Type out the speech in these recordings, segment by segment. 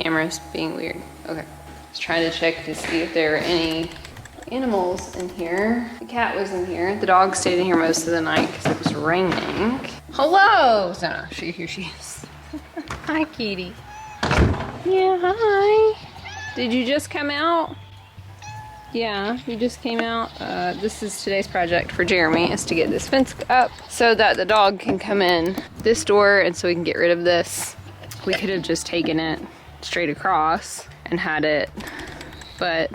camera's being weird. Okay. I was trying to check to see if there were any animals in here. The cat was in here. The dog stayed in here most of the night because it was raining. Hello! So, no, here she is. Hi, kitty. Yeah, hi. Did you just come out? Yeah, you just came out. This is today's project for Jeremy, is to get this fence up so that the dog can come in this door and so we can get rid of this. We could have just taken it straight across and had it, but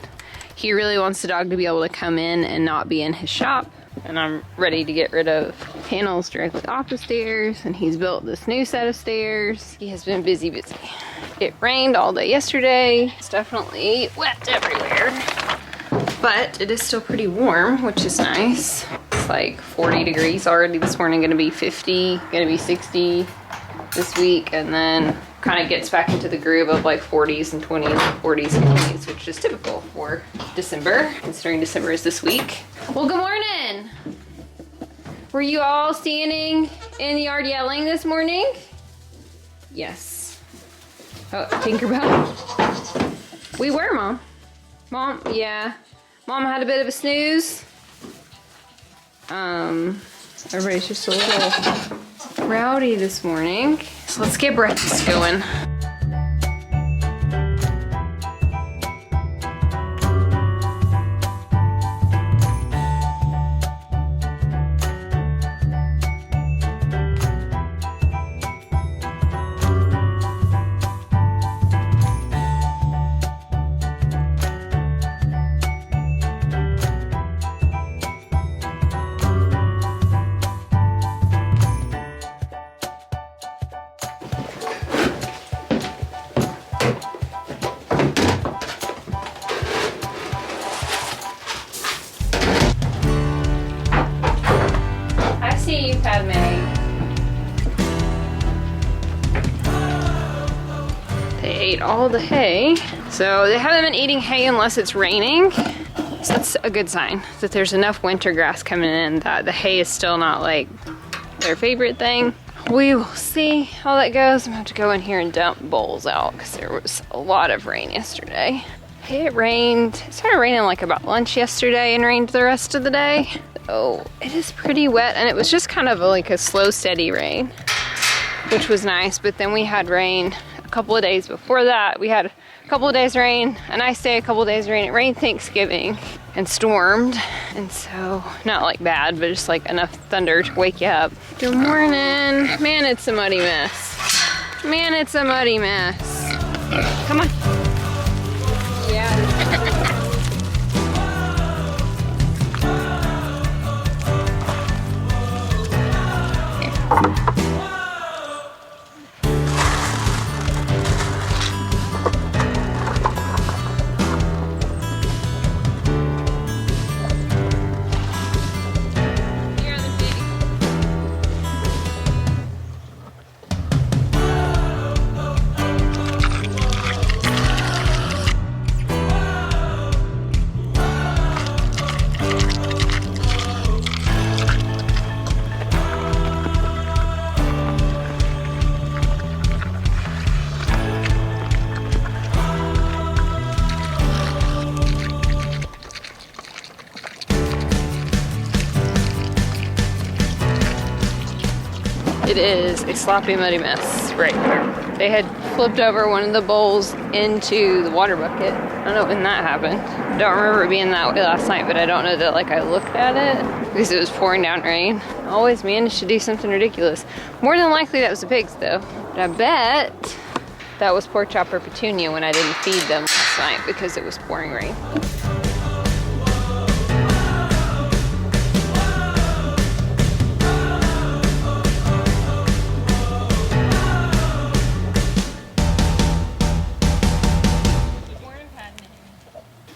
he really wants the dog to be able to come in and not be in his shop. And I'm ready to get rid of panels directly off the stairs, and he's built this new set of stairs. He has been busy. It rained all day yesterday. It's definitely wet everywhere, but it is still pretty warm, which is nice. It's like 40 degrees already this morning, gonna be 50, gonna be 60 this week, and then kind of gets back into the groove of like 40s and 20s, 40s and 20s, which is typical for December, considering December is this week. Well, good morning. Were you all standing in the yard yelling this morning? Yes. Oh, Tinkerbell. We were, Mom. Mom, yeah. Mom had a bit of a snooze. Everybody's just a little rowdy this morning. So let's get breakfast going. They ate all the hay. So they haven't been eating hay unless it's raining. So that's a good sign that there's enough winter grass coming in that the hay is still not like their favorite thing. We will see how that goes. I'm gonna have to go in here and dump bowls out because there was a lot of rain yesterday. It rained, it started raining like about lunch yesterday and rained the rest of the day. Oh, it is pretty wet, and it was just kind of like a slow, steady rain, which was nice. But then we had rain a couple of days before that. We had a couple of days rain, a nice day, a couple of days rain. It rained Thanksgiving and stormed, and so not like bad, but just like enough thunder to wake you up. Good morning. Man, it's a muddy mess. Man, it's a muddy mess. Come on. Yeah. It is a sloppy, muddy mess right there. They had flipped over one of the bowls into the water bucket. I don't know when that happened. I don't remember it being that way last night, but I don't know that like I looked at it because it was pouring down rain. I always managed to do something ridiculous. More than likely that was the pigs though. But I bet that was pork chop or petunia when I didn't feed them last night because it was pouring rain.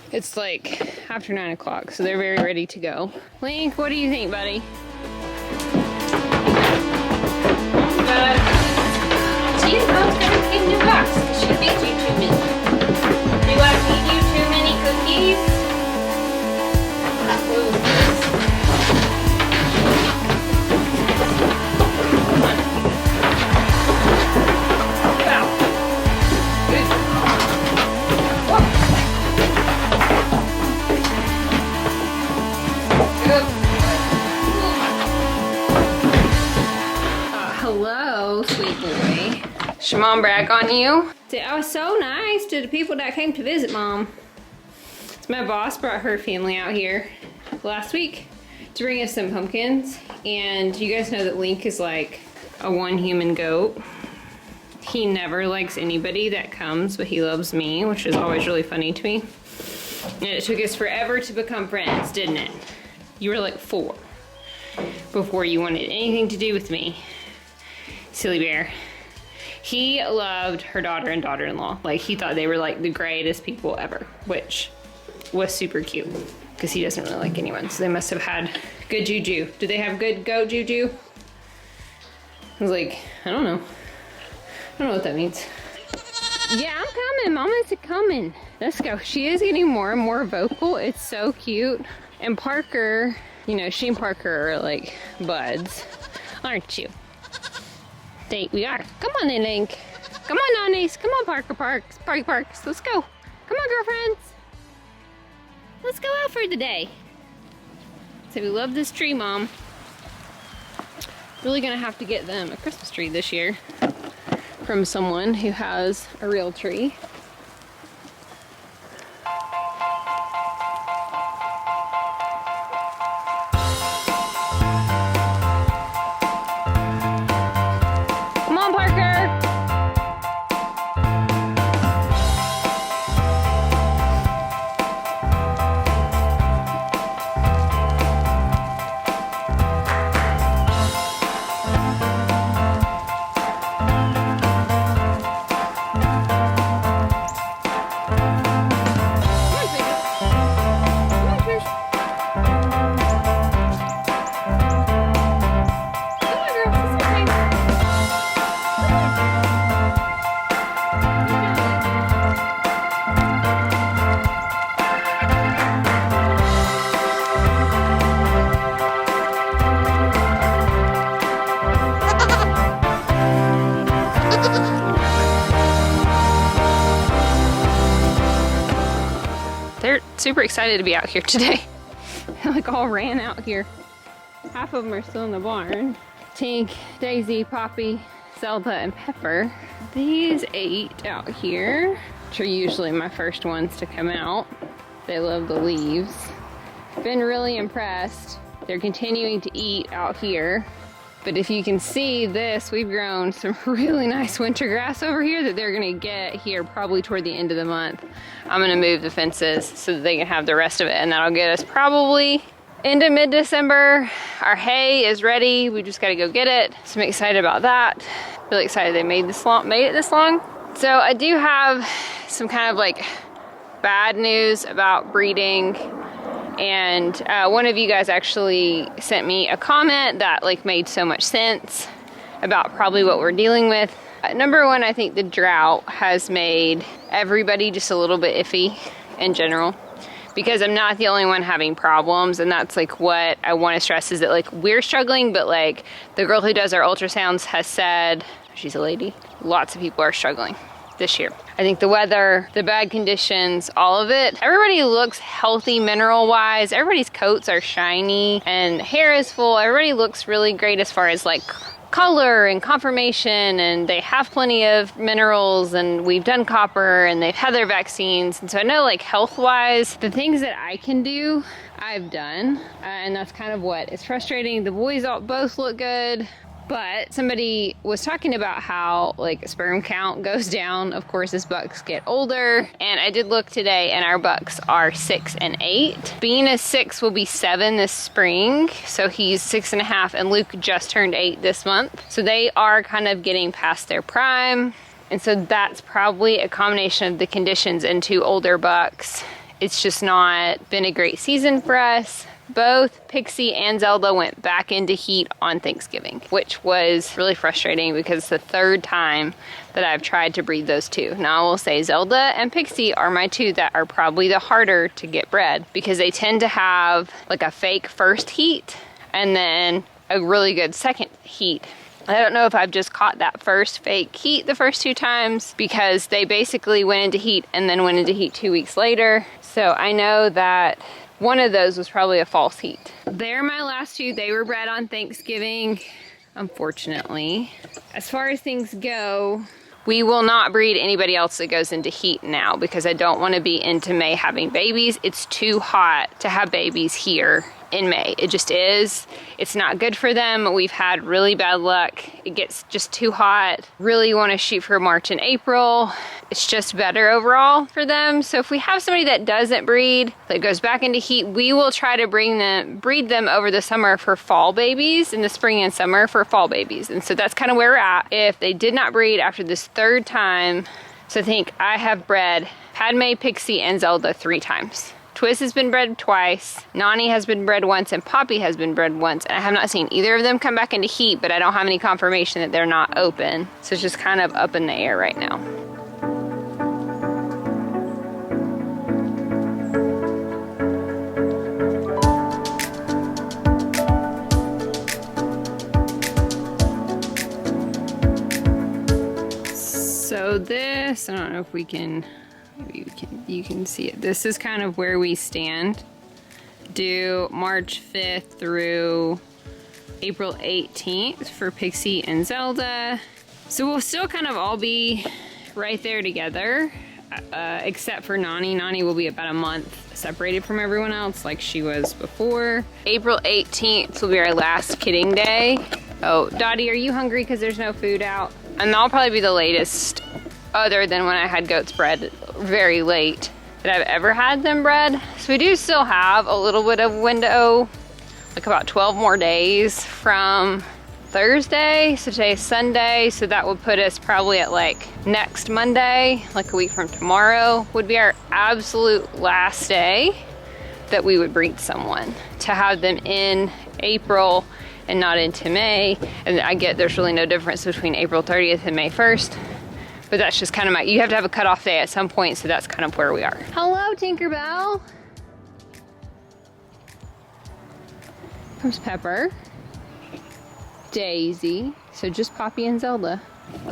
It's like after 9 o'clock, so they're very ready to go. Link, what do you think, buddy? She's going to feed you box. She feeds you too many. Do I feed you too many cookies? Wow. Good. your mom brag on you? I was so nice to the people that came to visit mom. So my boss brought her family out here last week to bring us some pumpkins. And you guys know that Link is like a one human goat. He never likes anybody that comes, but he loves me, which is always really funny to me. And it took us forever to become friends, didn't it? You were like 4 before you wanted anything to do with me. Silly bear. He loved her daughter and daughter-in-law. Like, he thought they were like the greatest people ever, which was super cute because he doesn't really like anyone. So they must have had good juju. Do they have good goat juju? I was like, I don't know. I don't know what that means. Yeah, I'm coming. Mama's coming. Let's go. She is getting more and more vocal. It's so cute. And Parker, you know, she and Parker are like buds, aren't you? We are. Come on then, Link. Come on, Nannies. Come on, Parker Parks. Parks. Let's go. Come on, girlfriends. Let's go out for the day. So we love this tree, Mom. Really gonna have to get them a Christmas tree this year from someone who has a real tree. Come on, Parker. They're super excited to be out here today. They like all ran out here. Half of them are still in the barn. Tink, Daisy, Poppy, Zelda, and Pepper. These 8 out here, which are usually my first ones to come out. They love the leaves. Been really impressed. They're continuing to eat out here. But if you can see this, we've grown some really nice winter grass over here that they're gonna get here probably toward the end of the month. I'm gonna move the fences so that they can have the rest of it, and that'll get us probably into mid-December. Our hay is ready. We just gotta go get it. So I'm excited about that. Really excited they made it this long. So I do have some kind of like bad news about breeding. And one of you guys actually sent me a comment that like made so much sense about probably what we're dealing with. Number one, I think the drought has made everybody just a little bit iffy in general, because I'm not the only one having problems. And that's like what I want to stress, is that like we're struggling, but like the girl who does our ultrasounds has said, she's a lady, lots of people are struggling this year. I think the weather, the bad conditions, all of it. Everybody looks healthy mineral wise. Everybody's coats are shiny and hair is full. Everybody looks really great as far as like color and conformation, and they have plenty of minerals, and we've done copper, and they've had their vaccines. And so I know like health wise, the things that I can do, I've done. And that's kind of what is frustrating. The boys both look good. But somebody was talking about how like sperm count goes down, of course, as bucks get older. And I did look today, and our bucks are 6 and 8. Being a 6 will be 7 this spring. So he's 6.5, and Luke just turned 8 this month. So they are kind of getting past their prime. And so that's probably a combination of the conditions and 2 older bucks. It's just not been a great season for us. Both Pixie and Zelda went back into heat on Thanksgiving, which was really frustrating because it's the 3rd time that I've tried to breed those 2. Now I will say Zelda and Pixie are my 2 that are probably the harder to get bred, because they tend to have like a fake first heat and then a really good second heat. I don't know if I've just caught that first fake heat the first 2 times, because they basically went into heat and then went into heat 2 weeks later. So I know that one of those was probably a false heat. They're my last 2. They were bred on Thanksgiving, unfortunately. As far as things go, We will not breed anybody else that goes into heat now because I don't want to be into May having babies. It's too hot to have babies here in May. It just is. It's not good for them. We've had really bad luck. It gets just too hot. Really want to shoot for March and April. It's just better overall for them. So if we have somebody that doesn't breed, that goes back into heat, we will try to breed them over the summer for fall babies, in the spring and summer for fall babies. And so that's kind of where we're at. If they did not breed after this third time, so think I have bred Padme, Pixie, and Zelda 3 times. Twiz has been bred twice, Nani has been bred once, and Poppy has been bred once. And I have not seen either of them come back into heat, but I don't have any confirmation that they're not open. So it's just kind of up in the air right now. So this, I don't know if we can, maybe you can see it. This is kind of where we stand. Do March 5th through April 18th for Pixie and Zelda. So we'll still kind of all be right there together, except for Nani. Nani will be about a month separated from everyone else like she was before. April 18th will be our last kidding day. Oh, Dottie, are you hungry because there's no food out? And that'll probably be the latest, other than when I had goats bred very late, that I've ever had them bred. So we do still have a little bit of window, like about 12 more days from Thursday. So today's Sunday, so that would put us probably at like next Monday, like a week from tomorrow, would be our absolute last day that we would breed someone, to have them in April and not into May. And I get there's really no difference between April 30th and May 1st. But that's just kind of you have to have a cutoff day at some point, so that's kind of where we are. Hello, Tinkerbell. Comes Pepper. Daisy. So just Poppy and Zelda.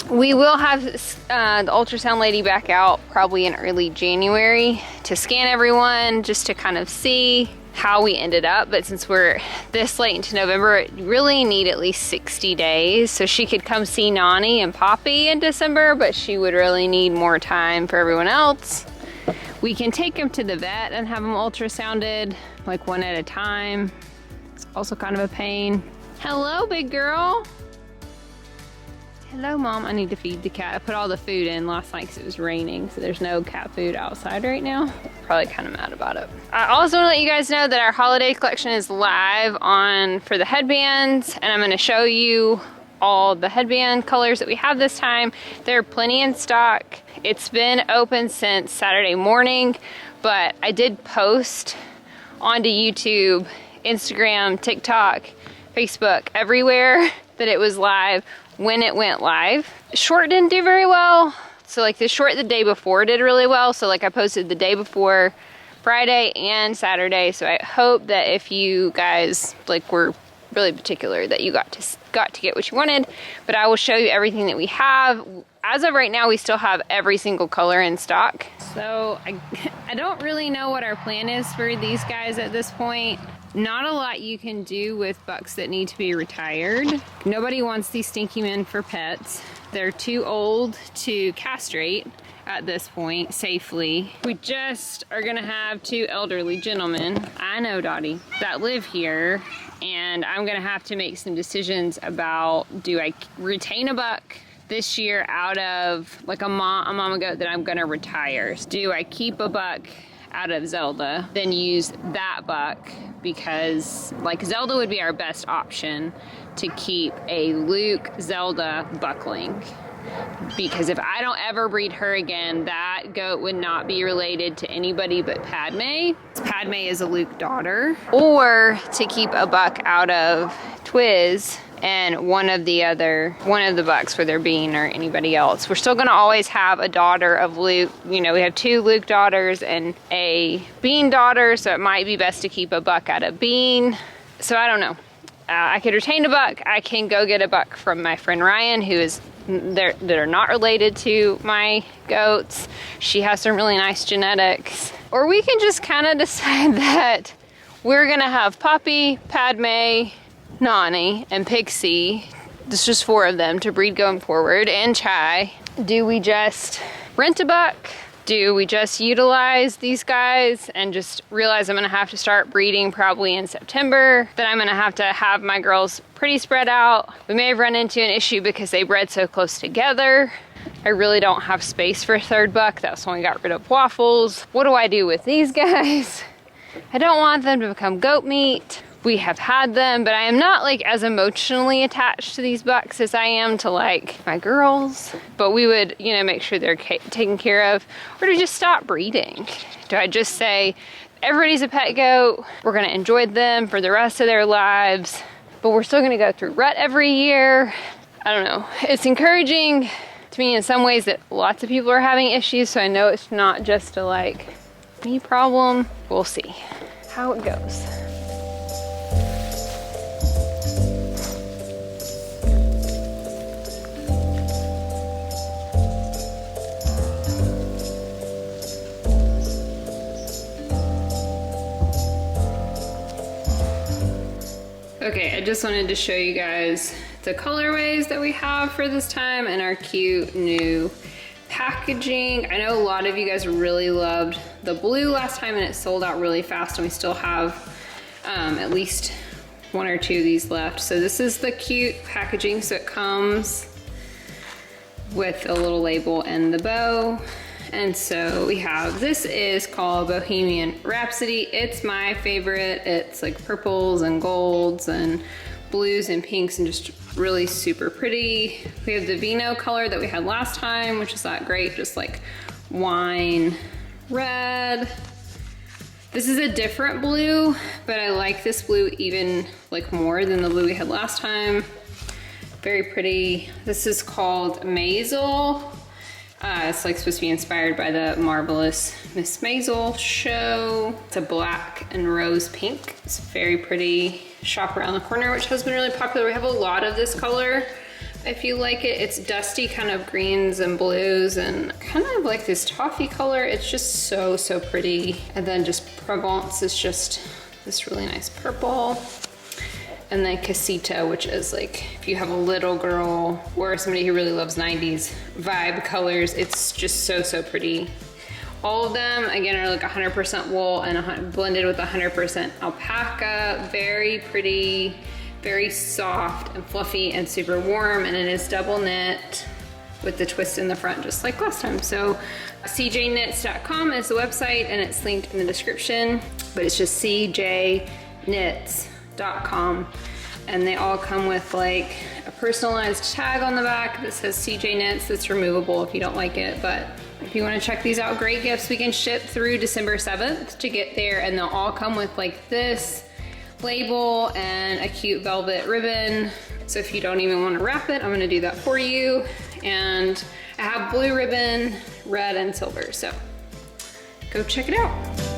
We will have the ultrasound lady back out probably in early January to scan everyone, just to kind of see how we ended up. But since we're this late into November, we really need at least 60 days. So she could come see Nani and Poppy in December, but she would really need more time for everyone else. We can take them to the vet and have them ultrasounded, like one at a time. It's also kind of a pain. Hello, big girl. Hello, Mom. I need to feed the cat. I put all the food in last night because it was raining, so there's no cat food outside right now. Probably kind of mad about it. I also want to let you guys know that our holiday collection is live for the headbands, and I'm going to show you all the headband colors that we have this time. There are plenty in stock. It's been open since Saturday morning, but I did post onto YouTube, Instagram, TikTok, Facebook, everywhere that it was live when it went live. Short didn't do very well. So like the short the day before did really well. So like I posted the day before, Friday and Saturday. So I hope that if you guys like were really particular that you got to get what you wanted. But I will show you everything that we have. As of right now, we still have every single color in stock. So I don't really know what our plan is for these guys at this point. Not a lot you can do with bucks that need to be retired. Nobody wants these stinky men for pets. They're too old to castrate at this point safely. We just are gonna have 2 elderly gentlemen, I know, Dottie, that live here, and I'm gonna have to make some decisions about, do I retain a buck this year out of like a mama goat that I'm gonna retire? Do I keep a buck out of Zelda, then use that buck, because like Zelda would be our best option to keep a Luke Zelda buckling, because if I don't ever breed her again, that goat would not be related to anybody but Padme. Padme is a Luke daughter. Or to keep a buck out of Twiz and one of the bucks, whether Bean or anybody else. We're still gonna always have a daughter of Luke. You know, we have 2 Luke daughters and a Bean daughter, so it might be best to keep a buck out of Bean. So I don't know. I could retain a buck. I can go get a buck from my friend Ryan, who is that are not related to my goats. She has some really nice genetics. Or we can just kind of decide that we're gonna have Poppy, Padme, Nani, and Pixie. There's just 4 of them to breed going forward, and Chai. Do we just rent a buck? Do we just utilize these guys and just realize I'm gonna have to start breeding probably in September? Then I'm gonna have to have my girls pretty spread out. We may have run into an issue because they bred so close together. I really don't have space for a third buck. That's when we got rid of Waffles. What do I do with these guys? I don't want them to become goat meat. We have had them, but I am not like as emotionally attached to these bucks as I am to like my girls. But we would, you know, make sure they're taken care of. Or do we just stop breeding? Do I just say, everybody's a pet goat, we're gonna enjoy them for the rest of their lives, but we're still gonna go through rut every year? I don't know. It's encouraging to me in some ways that lots of people are having issues, so I know it's not just a like me problem. We'll see how it goes. Okay, I just wanted to show you guys the colorways that we have for this time and our cute new packaging. I know a lot of you guys really loved the blue last time and it sold out really fast, and we still have at least one or two of these left. So this is the cute packaging. So it comes with a little label and the bow. And so we have, this is called Bohemian Rhapsody. It's my favorite. It's like purples and golds and blues and pinks and just really super pretty. We have the Vino color that we had last time, which is not great, just like wine red. This is a different blue, but I like this blue even like more than the blue we had last time. Very pretty. This is called Maisel. It's like supposed to be inspired by the Marvelous Miss Maisel show. It's a black and rose pink. It's very pretty. Shop Around the Corner, which has been really popular. We have a lot of this color if you like it. It's dusty kind of greens and blues and kind of like this toffee color. It's just so, so pretty. And then just Provence is just this really nice purple. And then Casita, which is like, if you have a little girl or somebody who really loves 90s vibe colors, it's just so, so pretty. All of them, again, are like 100% wool and blended with 100% alpaca. Very pretty, very soft and fluffy and super warm. And it is double knit with the twist in the front, just like last time. So cjknits.com is the website and it's linked in the description, but it's just cjknits.com. And they all come with like a personalized tag on the back that says CJ Knits. That's removable if you don't like it, but if you want to check these out, great gifts. We can ship through December 7th to get there, and they'll all come with like this label and a cute velvet ribbon. So if you don't even want to wrap it, I'm going to do that for you. And I have blue ribbon, red and silver, so go check it out.